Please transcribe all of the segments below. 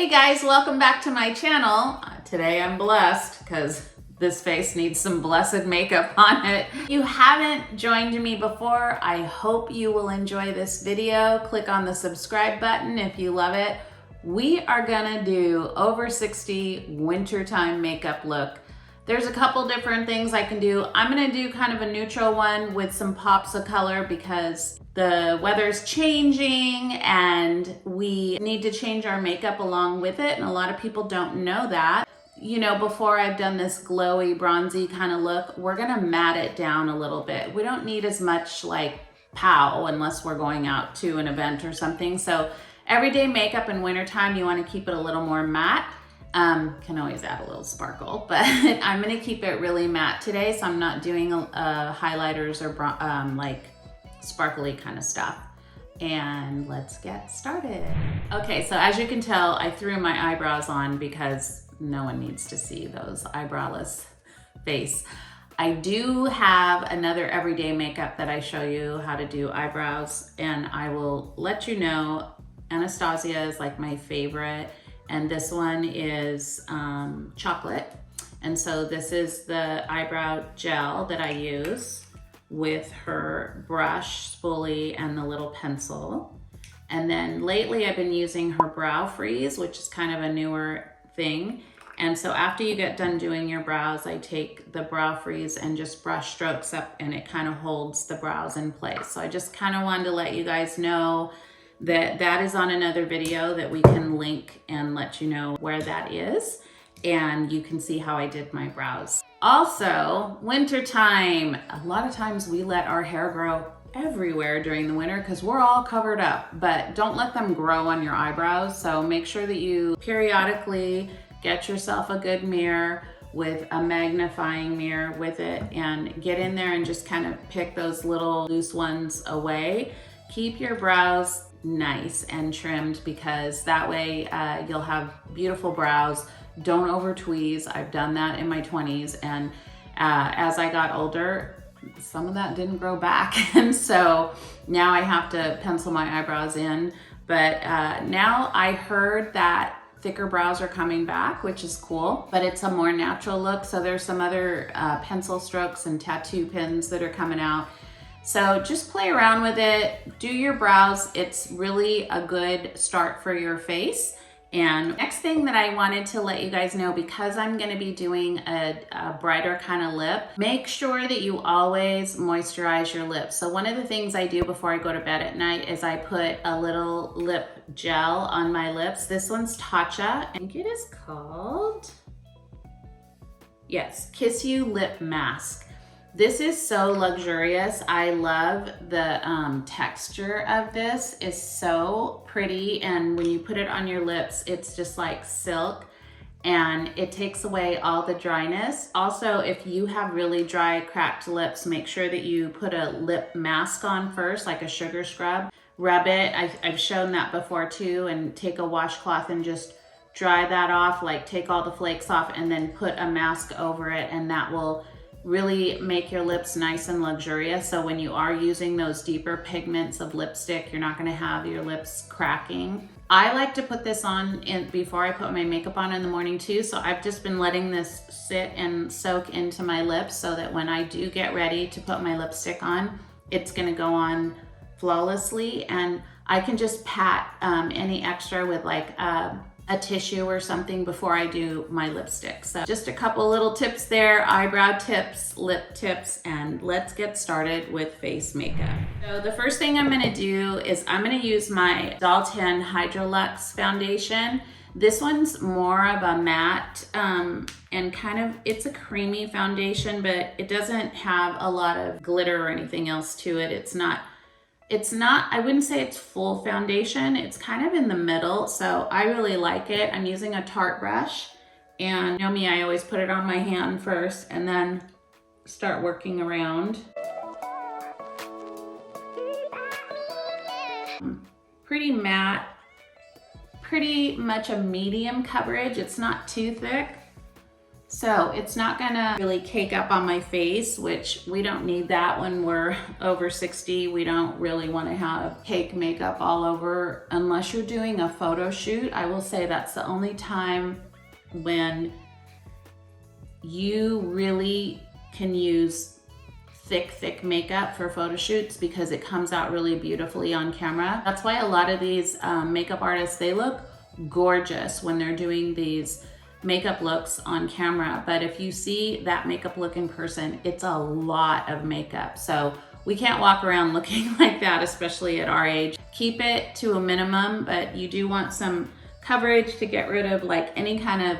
Hey guys, welcome back to my channel. Today I'm blessed because this face needs some blessed makeup on it. If you haven't joined me before, I hope you will enjoy this video. Click on the subscribe button if you love it. We are gonna do over 60 wintertime makeup look. There's a couple different things I can do. I'm gonna do kind of a neutral one with some pops of color because the weather's changing and we need to change our makeup along with it, and a lot of people don't know that. You know, before I've done this glowy, bronzy kind of look, we're gonna matte it down a little bit. We don't need as much like pow unless we're going out to an event or something. So everyday makeup in wintertime, you wanna keep it a little more matte. Can always add a little sparkle, but I'm gonna keep it really matte today, so I'm not doing highlighters or like sparkly kind of stuff. And let's get started. Okay, so as you can tell, I threw my eyebrows on because no one needs to see those eyebrowless face. I do have another everyday makeup that I show you how to do eyebrows, and I will let you know. Anastasia is like my favorite, and this one is chocolate. And so this is the eyebrow gel that I use with her brush, spoolie, and the little pencil. And then lately I've been using her brow freeze, which is kind of a newer thing. And so after you get done doing your brows, I take the brow freeze and just brush strokes up, and it kind of holds the brows in place. So I just kind of wanted to let you guys know that that is on another video that we can link and let you know where that is, and you can see how I did my brows. Also, wintertime. A lot of times we let our hair grow everywhere during the winter because we're all covered up, but don't let them grow on your eyebrows. So make sure that you periodically get yourself a good mirror with a magnifying mirror with it, and get in there and just kind of pick those little loose ones away. Keep your brows nice and trimmed because that way you'll have beautiful brows. Don't over tweeze. I've done that in my 20s, and as I got older, some of that didn't grow back, and so now I have to pencil my eyebrows in. But now I heard that thicker brows are coming back, which is cool, but it's a more natural look. So there's some other pencil strokes and tattoo pins that are coming out. So just play around with it, do your brows. It's really a good start for your face. And next thing that I wanted to let you guys know, because I'm gonna be doing a brighter kind of lip, make sure that you always moisturize your lips. So one of the things I do before I go to bed at night is I put a little lip gel on my lips. This one's Tatcha. I think it is called, yes, Kiss You Lip Mask. This is so luxurious. I love the texture of this. It's so pretty, and when you put it on your lips, it's just like silk, and it takes away all the dryness. Also, if you have really dry, cracked lips, make sure that you put a lip mask on first, like a sugar scrub. Rub it. I've shown that before too, and take a washcloth and just dry that off, like take all the flakes off, and then put a mask over it, and that will really make your lips nice and luxurious. So when you are using those deeper pigments of lipstick, you're not gonna have your lips cracking. I like to put this on before I put my makeup on in the morning too. So I've just been letting this sit and soak into my lips so that when I do get ready to put my lipstick on, it's gonna go on flawlessly, and I can just pat any extra with like a tissue or something before I do my lipstick. So just a couple little tips there, eyebrow tips, lip tips, and let's get started with face makeup. So the first thing I'm gonna do is I'm gonna use my Satin Hydroluxe Foundation. This one's more of a matte and kind of, it's a creamy foundation, but it doesn't have a lot of glitter or anything else to it. It's not, I wouldn't say it's full foundation. It's kind of in the middle, so I really like it. I'm using a Tarte brush, and you know me, I always put it on my hand first and then start working around. Pretty matte, pretty much a medium coverage. It's not too thick. So it's not gonna really cake up on my face, which we don't need that when we're over 60. We don't really wanna have cake makeup all over unless you're doing a photo shoot. I will say that's the only time when you really can use thick makeup for photo shoots because it comes out really beautifully on camera. That's why a lot of these makeup artists, they look gorgeous when they're doing these makeup looks on camera. But if you see that makeup look in person, it's a lot of makeup. So we can't walk around looking like that, especially at our age. Keep it to a minimum, but you do want some coverage to get rid of like any kind of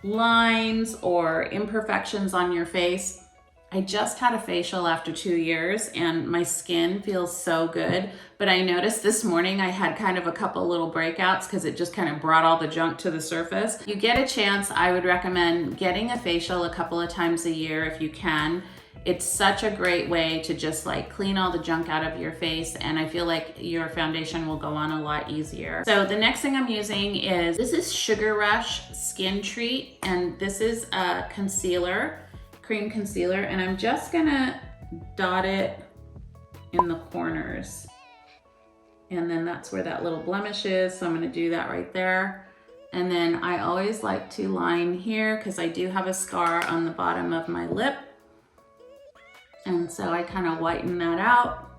lines or imperfections on your face. I just had a facial after 2 years and my skin feels so good, but I noticed this morning I had kind of a couple little breakouts because it just kind of brought all the junk to the surface. You get a chance, I would recommend getting a facial a couple of times a year if you can. It's such a great way to just like clean all the junk out of your face, and I feel like your foundation will go on a lot easier. So the next thing I'm using is, this is Sugar Rush Skin Treat, and this is a concealer, cream concealer, and I'm just gonna dot it in the corners. And then that's where that little blemish is, so I'm gonna do that right there. And then I always like to line here because I do have a scar on the bottom of my lip. And so I kind of whiten that out.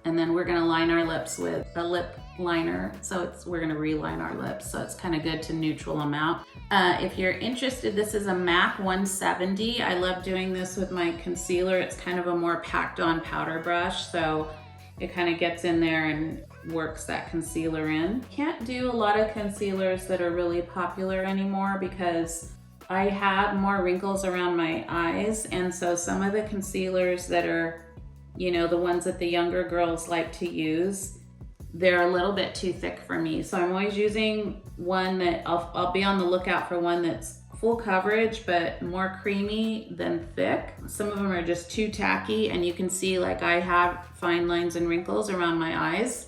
And then we're gonna line our lips with a lip liner. So we're gonna reline our lips. So it's kind of good to neutral them out. If you're interested, this is a MAC 170. I love doing this with my concealer. It's kind of a more packed on powder brush. So it kind of gets in there and works that concealer in. Can't do a lot of concealers that are really popular anymore because I have more wrinkles around my eyes, and so some of the concealers that are, you know, the ones that the younger girls like to use, they're a little bit too thick for me. So I'm always using one that I'll be on the lookout for one that's full coverage but more creamy than thick. Some of them are just too tacky, and you can see like I have fine lines and wrinkles around my eyes.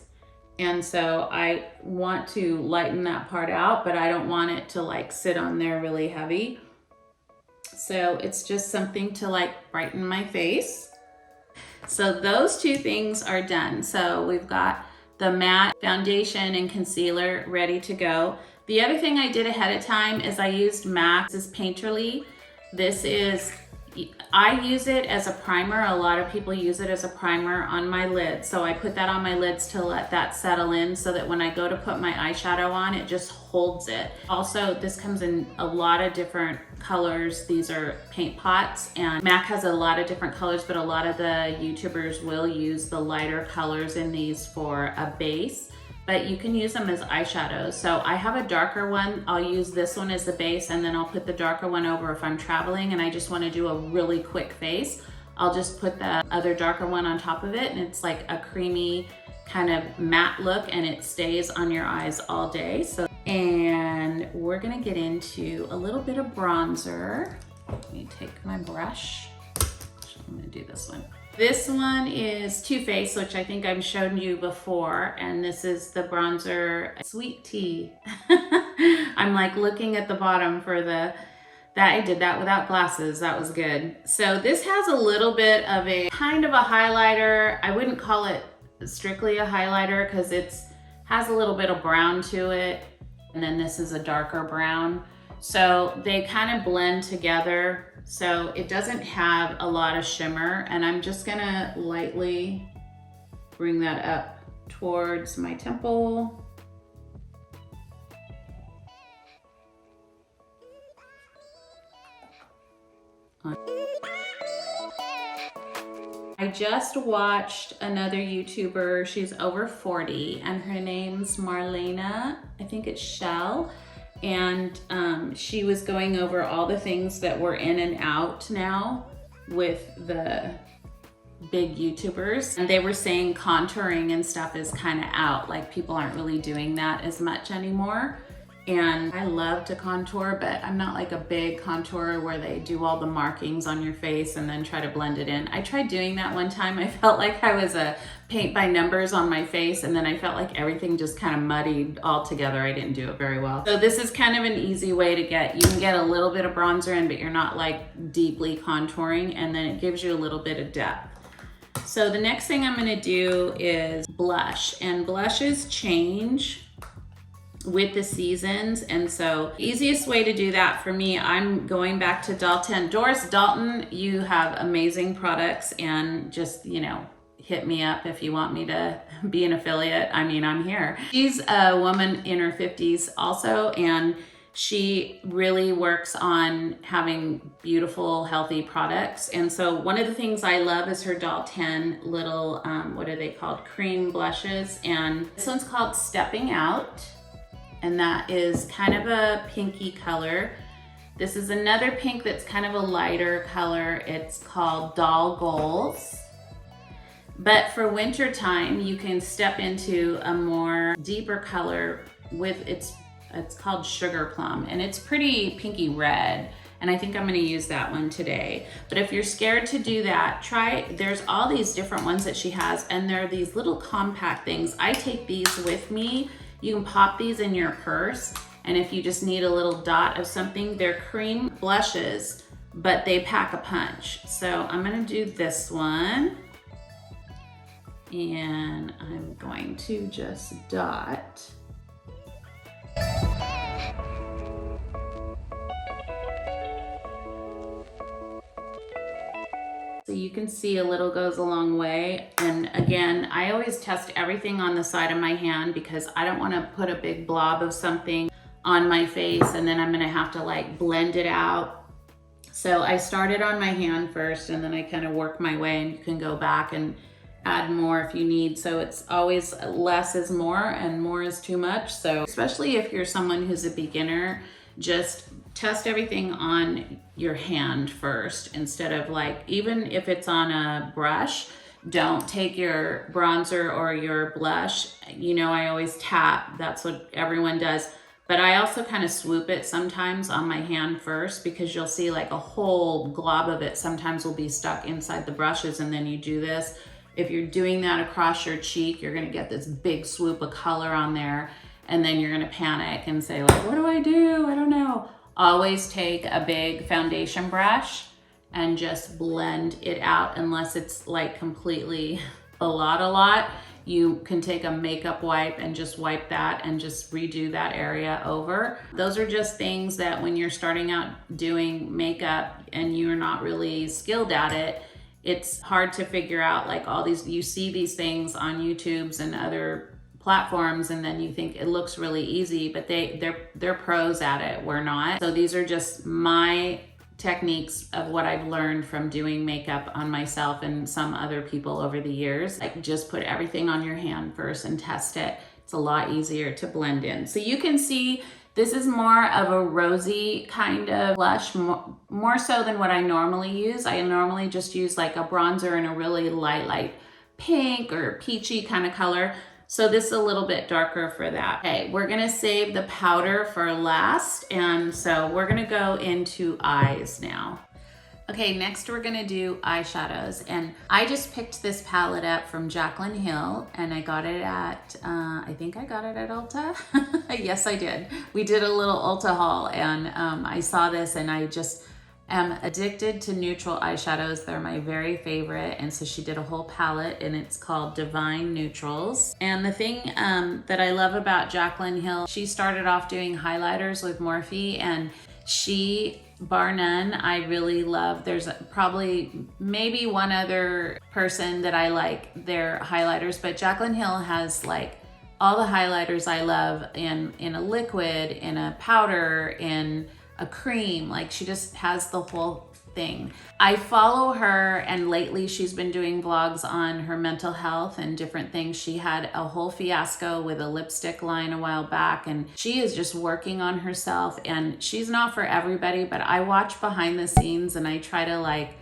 And so I want to lighten that part out, but I don't want it to like sit on there really heavy. So it's just something to like brighten my face. So those two things are done. So we've got the matte foundation and concealer ready to go. The other thing I did ahead of time is I used MAC. This is Painterly. I use it as a primer. A lot of people use it as a primer on my lids. So I put that on my lids to let that settle in so that when I go to put my eyeshadow on, it just holds it. Also, this comes in a lot of different colors. These are paint pots, and MAC has a lot of different colors, but a lot of the YouTubers will use the lighter colors in these for a base. But you can use them as eyeshadows. So I have a darker one. I'll use this one as the base, and then I'll put the darker one over if I'm traveling and I just want to do a really quick face. I'll just put the other darker one on top of it, and it's like a creamy kind of matte look, and it stays on your eyes all day. And we're gonna get into a little bit of bronzer. Let me take my brush. I'm gonna do this one. This one is Too Faced, which I think I've shown you before, and this is the bronzer Sweet Tea. I'm like looking at the bottom for I did that without glasses. That was good. So this has a little bit of a kind of a highlighter. I wouldn't call it strictly a highlighter because it has a little bit of brown to it, and then this is a darker brown. So they kind of blend together. So it doesn't have a lot of shimmer, and I'm just gonna lightly bring that up towards my temple. I just watched another YouTuber, she's over 40, and her name's Marlena, I think it's Shell. And she was going over all the things that were in and out now with the big YouTubers. And they were saying contouring and stuff is kind of out, like people aren't really doing that as much anymore. And I love to contour, but I'm not like a big contourer where they do all the markings on your face and then try to blend it in. I tried doing that one time. I felt like I was a paint by numbers on my face, and then I felt like everything just kind of muddied all together. I didn't do it very well. So this is kind of an easy way to get, you can get a little bit of bronzer in, but you're not like deeply contouring, and then it gives you a little bit of depth. So the next thing I'm gonna do is blush, and blushes change with the seasons. And so easiest way to do that for me, I'm going back to Dalton. Doris Dalton, you have amazing products, and just, you know, hit me up if you want me to be an affiliate. I mean, I'm here. She's a woman in her 50s also, and she really works on having beautiful, healthy products. And so one of the things I love is her Dalton little, what are they called? Cream blushes. And this one's called Stepping Out. And that is kind of a pinky color. This is another pink that's kind of a lighter color. It's called Doll Goals. But for winter time, you can step into a more deeper color with it's called Sugar Plum, and it's pretty pinky red. And I think I'm gonna use that one today. But if you're scared to do that, there's all these different ones that she has, and they're these little compact things. I take these with me. You can pop these in your purse, and if you just need a little dot of something, they're cream blushes, but they pack a punch. So I'm gonna do this one, and I'm going to just dot. So you can see a little goes a long way. And again, I always test everything on the side of my hand because I don't want to put a big blob of something on my face and then I'm going to have to like blend it out. So I started on my hand first, and then I kind of work my way, and you can go back and add more if you need. So it's always less is more and more is too much. So especially if you're someone who's a beginner, just test everything on your hand first instead of like, even if it's on a brush, don't take your bronzer or your blush. You know, I always tap, that's what everyone does. But I also kind of swoop it sometimes on my hand first, because you'll see like a whole glob of it sometimes will be stuck inside the brushes, and then you do this. If you're doing that across your cheek, you're gonna get this big swoop of color on there, and then you're gonna panic and say like, what do? I don't know. Always take a big foundation brush and just blend it out, unless it's like completely a lot. You can take a makeup wipe and just wipe that and just redo that area over. Those are just things that when you're starting out doing makeup and you're not really skilled at it, it's hard to figure out like all these, you see these things on YouTubes and other platforms, and then you think it looks really easy, but they're pros at it. We're not. So these are just my techniques of what I've learned from doing makeup on myself and some other people over the years. Like, just put everything on your hand first and test it. It's a lot easier to blend in. So you can see this is more of a rosy kind of blush, more so than what I normally use. I normally just use like a bronzer in a really light pink or peachy kind of color. So this is a little bit darker for that. Okay, we're gonna save the powder for last, and so we're gonna go into eyes now. Okay, next we're gonna do eyeshadows, and I just picked this palette up from Jaclyn Hill, and I got it at, I think I got it at Ulta. Yes, I did. We did a little Ulta haul, and I saw this, and I just am addicted to neutral eyeshadows. They're my very favorite. And so she did a whole palette, and it's called Divine Neutrals. And the thing that I love about Jaclyn Hill, she started off doing highlighters with Morphe, and she, bar none, I really love. There's probably maybe one other person that I like their highlighters, but Jaclyn Hill has like all the highlighters I love in a liquid, in a powder, in a cream. Like, she just has the whole thing. I follow her, and lately she's been doing vlogs on her mental health and different things. She had a whole fiasco with a lipstick line a while back, and she is just working on herself, and she's not for everybody, but I watch behind the scenes and I try to like,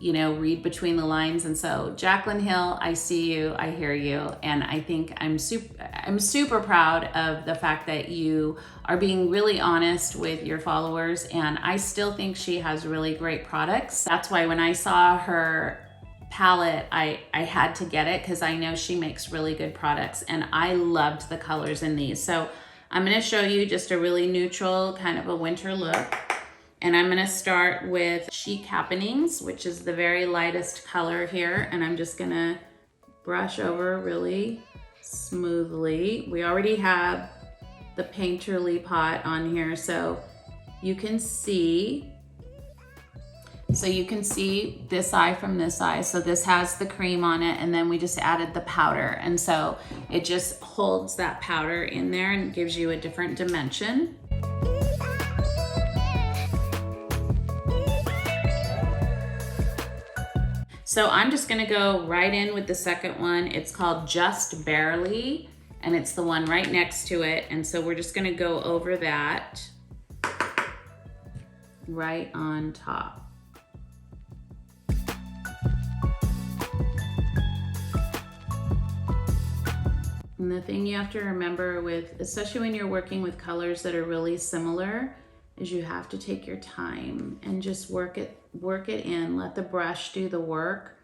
you know, read between the lines. And so Jaclyn Hill, I see you, I hear you. And I think I'm super proud of the fact that you are being really honest with your followers. And I still think she has really great products. That's why when I saw her palette, I had to get it because I know she makes really good products, and I loved the colors in these. So I'm gonna show you just a really neutral kind of a winter look. And I'm gonna start with Chic Happenings, which is the very lightest color here. And I'm just gonna brush over really smoothly. We already have the Painterly pot on here, so you can see this eye from this eye. So this has the cream on it, and then we just added the powder. And so it just holds that powder in there and gives you a different dimension. So I'm just gonna go right in with the second one. It's called Just Barely, and it's the one right next to it. And so we're just gonna go over that right on top. And the thing you have to remember with, especially when you're working with colors that are really similar, is you have to take your time and just work it in. Let the brush do the work.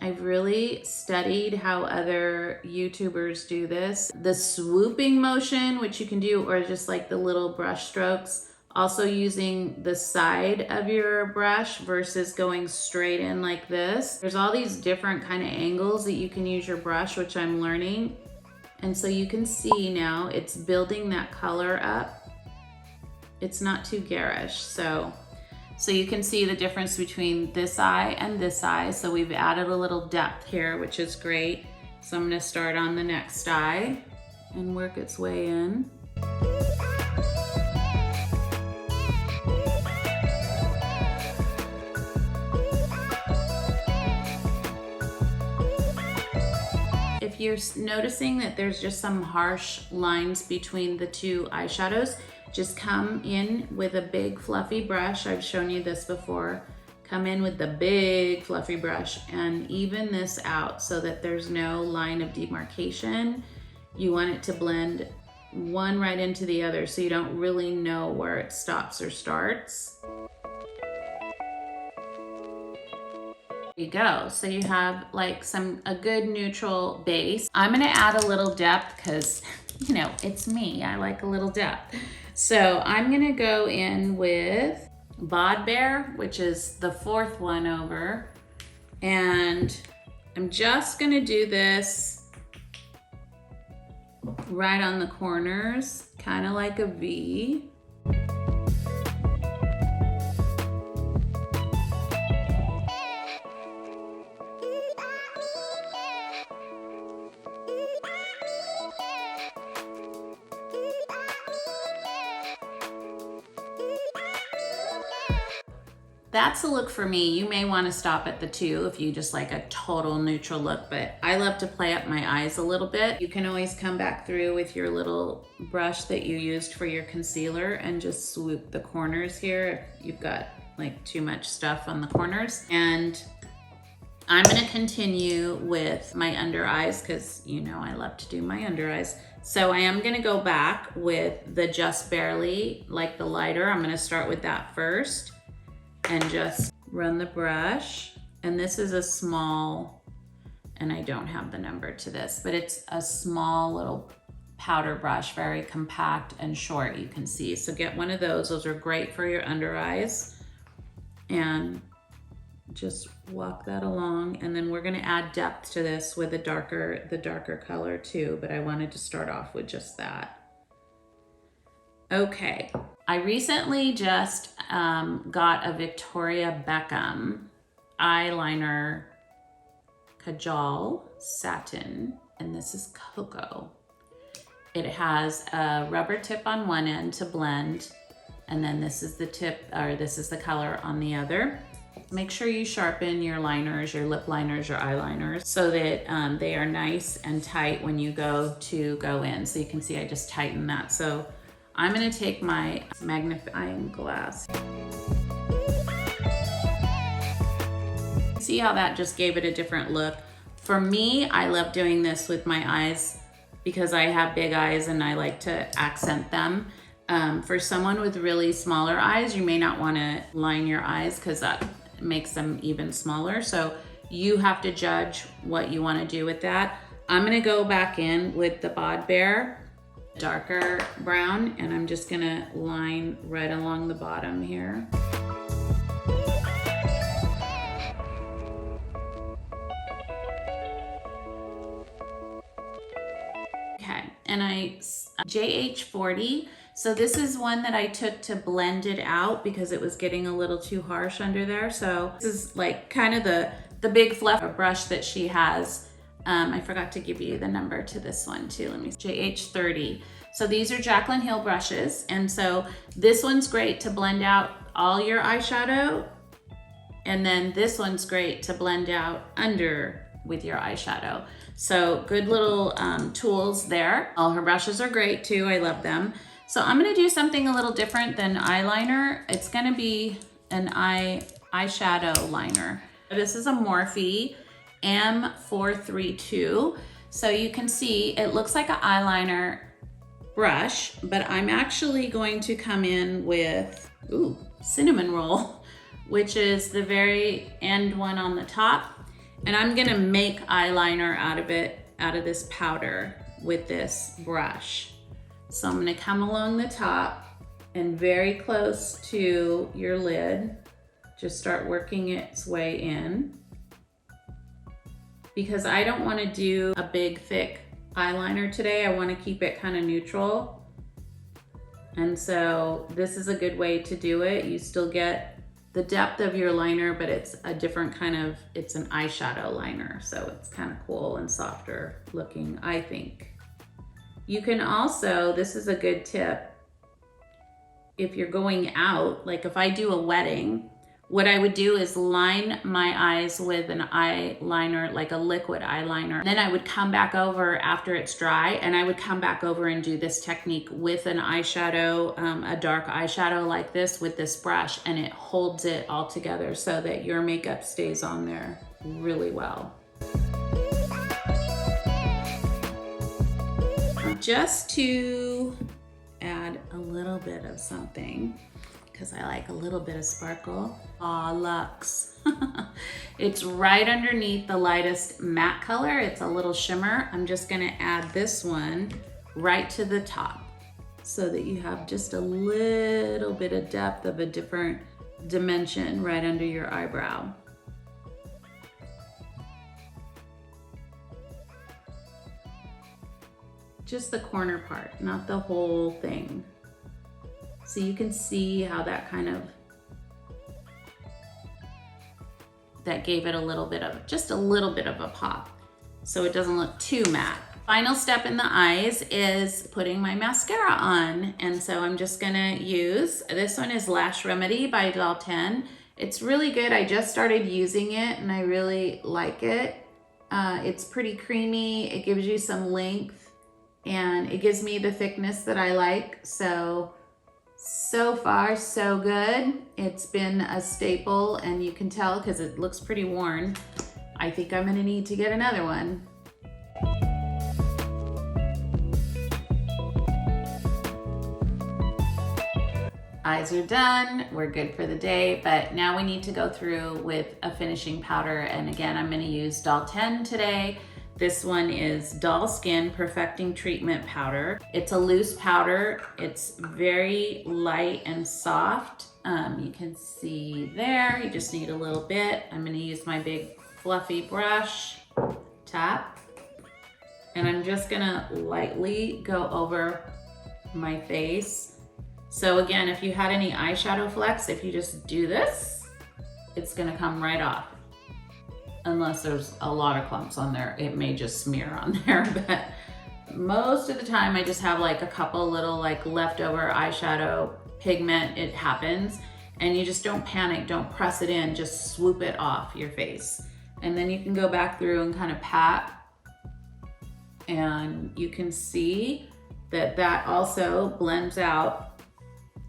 I've really studied how other YouTubers do this. The swooping motion, which you can do, or just like the little brush strokes. Also using the side of your brush versus going straight in like this. There's all these different kind of angles that you can use your brush, which I'm learning. And so you can see now it's building that color up. It's not too garish. So you can see the difference between this eye and this eye. So we've added a little depth here, which is great. So I'm gonna start on the next eye and work its way in. If you're noticing that there's just some harsh lines between the two eyeshadows, just come in with a big fluffy brush. I've shown you this before. Come in with the big fluffy brush and even this out so that there's no line of demarcation. You want it to blend one right into the other so you don't really know where it stops or starts. There you go. So you have like a good neutral base. I'm gonna add a little depth because, you know, it's me. I like a little depth. So I'm gonna go in with Bod Bear, which is the fourth one over. And I'm just gonna do this right on the corners, kind of like a V. That's a look for me. You may want to stop at the 2 if you just like a total neutral look, but I love to play up my eyes a little bit. You can always come back through with your little brush that you used for your concealer and just swoop the corners here if you've got like too much stuff on the corners. And I'm gonna continue with my under eyes because you know I love to do my under eyes. So I am gonna go back with the Just Barely, like the lighter. I'm gonna start with that first and just run the brush. And this is a small, and I don't have the number to this, but it's a small little powder brush, very compact and short, you can see. So get one of those. Those are great for your under eyes. And just walk that along. And then we're gonna add depth to this with the darker color too, but I wanted to start off with just that. Okay, I recently just got a Victoria Beckham eyeliner Cajal Satin, and this is Cocoa. It has a rubber tip on one end to blend, and then this is the tip, or this is the color on the other. Make sure you sharpen your liners, your lip liners, your eyeliners, so that they are nice and tight when you go in. So you can see I just tightened that. So I'm gonna take my magnifying glass. see how that just gave it a different look. For me, I love doing this with my eyes because I have big eyes and I like to accent them. For someone with really smaller eyes, you may not want to line your eyes because that makes them even smaller. So you have to judge what you want to do with that. I'm going to go back in with the Bod Bear darker brown, and I'm just going to line right along the bottom here. Okay, and JH40. So this is one that I took to blend it out because it was getting a little too harsh under there. So this is like kind of the big fluff brush that she has. I forgot to give you the number to this one too. Let me JH30. So these are Jaclyn Hill brushes. And so this one's great to blend out all your eyeshadow. And then this one's great to blend out under with your eyeshadow. So good little tools there. All her brushes are great too. I love them. So I'm gonna do something a little different than eyeliner. It's gonna be an eyeshadow liner. This is a Morphe M432. So you can see it looks like an eyeliner brush, but I'm actually going to come in with, cinnamon roll, which is the very end one on the top. And I'm gonna make eyeliner out of this powder with this brush. So I'm gonna come along the top and very close to your lid, just start working its way in. Because I don't wanna do a big thick eyeliner today, I wanna keep it kind of neutral. And so this is a good way to do it. You still get the depth of your liner, but it's a different kind of, it's an eyeshadow liner. So it's kind of cool and softer looking, I think. You can also, this is a good tip, if you're going out, like if I do a wedding, what I would do is line my eyes with an eyeliner, like a liquid eyeliner. Then I would come back over after it's dry, and I would come back over and do this technique with an eyeshadow, a dark eyeshadow like this with this brush, and it holds it all together so that your makeup stays on there really well. Just to add a little bit of something, because I like a little bit of sparkle. Luxe. It's right underneath the lightest matte color. It's a little shimmer. I'm just gonna add this one right to the top so that you have just a little bit of depth of a different dimension right under your eyebrow. Just the corner part, not the whole thing. So you can see how that kind of, that gave it a little bit of, just a little bit of a pop. So it doesn't look too matte. Final step in the eyes is putting my mascara on. And so I'm just gonna use, this one is Lash Remedy by Doll 10. It's really good. I just started using it and I really like it. It's pretty creamy. It gives you some length and it gives me the thickness that I like. So far, so good. It's been a staple, and you can tell because it looks pretty worn. I think I'm gonna need to get another one. Eyes are done, we're good for the day, but now we need to go through with a finishing powder. And again, I'm gonna use Doll 10 today. This one is Doll Skin Perfecting Treatment Powder. It's a loose powder. It's very light and soft. You can see there, you just need a little bit. I'm gonna use my big fluffy brush, tap, and I'm just gonna lightly go over my face. So again, if you had any eyeshadow flecks, if you just do this, it's gonna come right off. Unless there's a lot of clumps on there, it may just smear on there, but most of the time I just have like a couple little like leftover eyeshadow pigment. It happens, and you just don't panic, don't press it in, just swoop it off your face. And then you can go back through and kind of pat, and you can see that that also blends out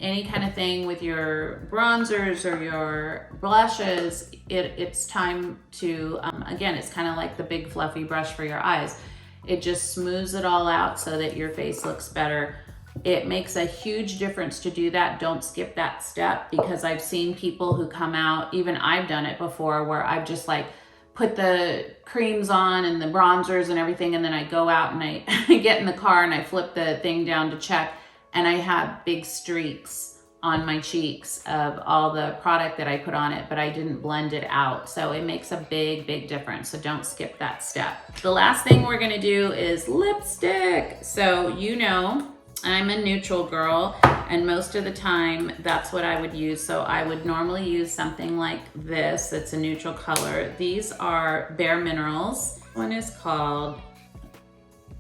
any kind of thing with your bronzers or your blushes, it's time to, again, it's kind of like the big fluffy brush for your eyes. It just smooths it all out so that your face looks better. It makes a huge difference to do that. Don't skip that step, because I've seen people who come out, even I've done it before, where I've just like put the creams on and the bronzers and everything, and then I go out and I get in the car and I flip the thing down to check, and I have big streaks on my cheeks of all the product that I put on it, but I didn't blend it out. So it makes a big, big difference. So don't skip that step. The last thing we're gonna do is lipstick. So you know, I'm a neutral girl, and most of the time that's what I would use. So I would normally use something like this. It's a neutral color. These are Bare Minerals. One is called,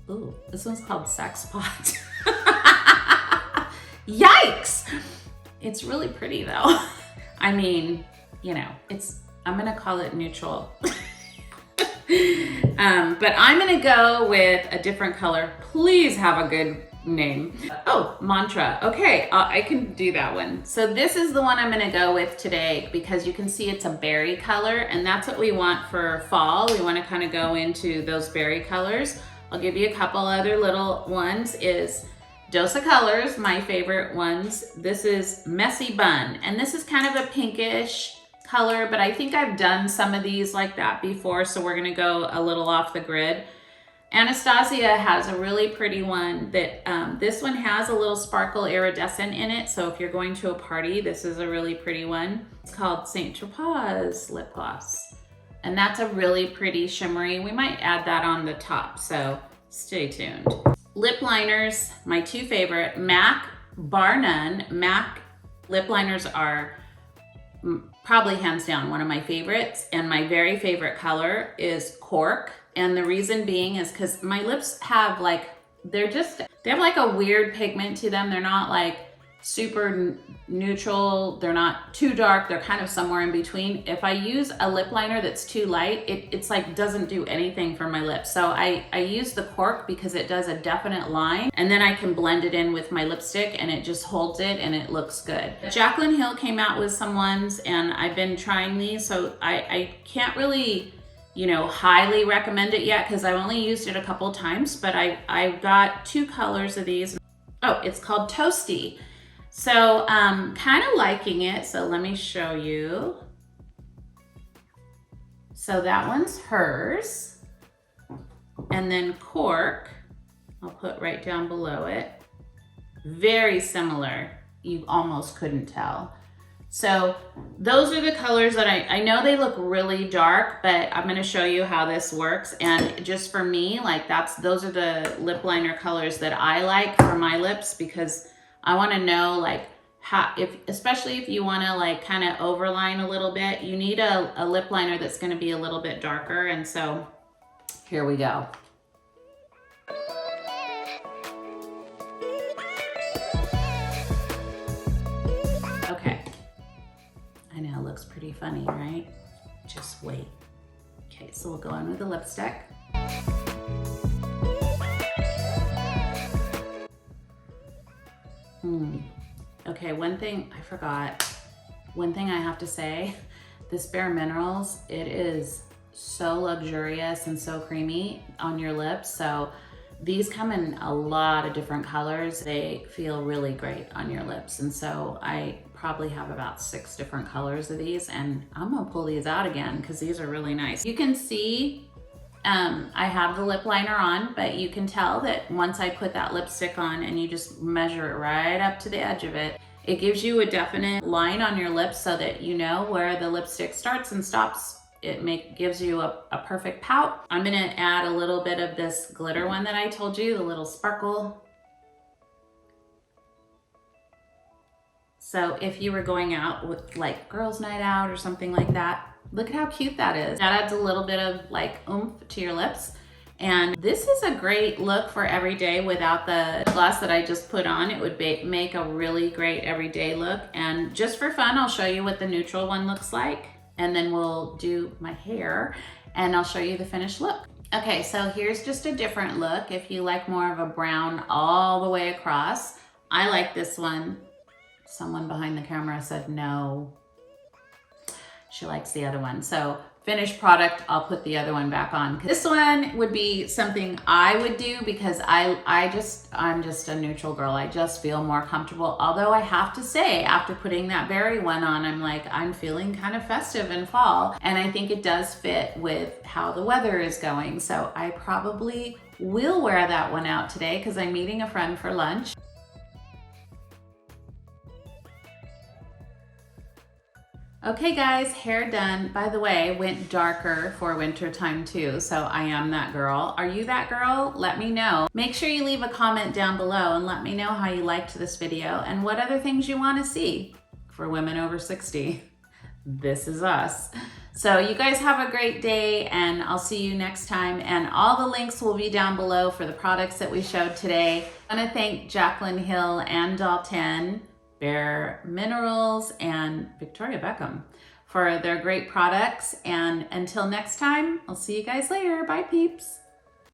ooh, this one's called Sex Pot. Yikes! It's really pretty though. I mean, you know, I'm gonna call it neutral. But I'm gonna go with a different color. Please have a good name. Oh, Mantra. Okay, I can do that one. So this is the one I'm gonna go with today, because you can see it's a berry color, and that's what we want for fall. We wanna kind of go into those berry colors. I'll give you a couple other little ones. Is Dose of Colors, my favorite ones. This is Messy Bun, and this is kind of a pinkish color, but I think I've done some of these like that before, so we're gonna go a little off the grid. Anastasia has a really pretty one that, this one has a little sparkle iridescent in it, so if you're going to a party, this is a really pretty one. It's called Saint Tropez Lip Gloss, and that's a really pretty shimmery. We might add that on the top, so stay tuned. Lip liners, my two favorite, MAC, bar none. MAC lip liners are probably hands down one of my favorites, and my very favorite color is Cork. And the reason being is because my lips have like, they have like a weird pigment to them. They're not like super neutral, they're not too dark, they're kind of somewhere in between. If I use a lip liner that's too light, it's like doesn't do anything for my lips. So I use the Cork because it does a definite line, and then I can blend it in with my lipstick and it just holds it and it looks good. Jaclyn Hill came out with some ones and I've been trying these, so I can't really, you know, highly recommend it yet because I've only used it a couple times, but I got two colors of these. Oh, it's called Toasty. So kind of liking it, so let me show you. So that one's hers. And then Cork, I'll put right down below it. Very similar, you almost couldn't tell. So those are the colors that I know they look really dark, but I'm gonna show you how this works. And just for me, like those are the lip liner colors that I like for my lips, because I wanna know like how, especially if you wanna like kind of overline a little bit, you need a lip liner that's gonna be a little bit darker. And so here we go. Okay, I know it looks pretty funny, right? Just wait. Okay, so we'll go in with the lipstick. Okay, one thing I forgot. One thing I have to say, this Bare Minerals, it is so luxurious and so creamy on your lips. So these come in a lot of different colors. They feel really great on your lips. And so I probably have about 6 different colors of these, and I'm gonna pull these out again because these are really nice. You can see I have the lip liner on, but you can tell that once I put that lipstick on and you just measure it right up to the edge of it, it gives you a definite line on your lips so that you know where the lipstick starts and stops. It gives you a perfect pout. I'm gonna add a little bit of this glitter one that I told you, the little sparkle. So if you were going out with like girls' night out or something like that, look at how cute that is. That adds a little bit of like oomph to your lips. And this is a great look for every day without the gloss that I just put on. It would make a really great everyday look. And just for fun, I'll show you what the neutral one looks like. And then we'll do my hair and I'll show you the finished look. Okay, so here's just a different look. If you like more of a brown all the way across, I like this one Someone behind the camera said no. She likes the other one. So finished product, I'll put the other one back on. This one would be something I would do because I'm just a neutral girl. I just feel more comfortable. Although I have to say, after putting that berry one on, I'm feeling kind of festive in fall. And I think it does fit with how the weather is going. So I probably will wear that one out today because I'm meeting a friend for lunch. Okay guys, hair done. By the way, went darker for winter time too, so I am that girl. Are you that girl? Let me know. Make sure you leave a comment down below and let me know how you liked this video and what other things you want to see for women over 60. This is us. So you guys have a great day and I'll see you next time. And all the links will be down below for the products that we showed today. I want to thank Jaclyn Hill and Dalton, Bare Minerals, and Victoria Beckham for their great products. And until next time, I'll see you guys later. Bye peeps.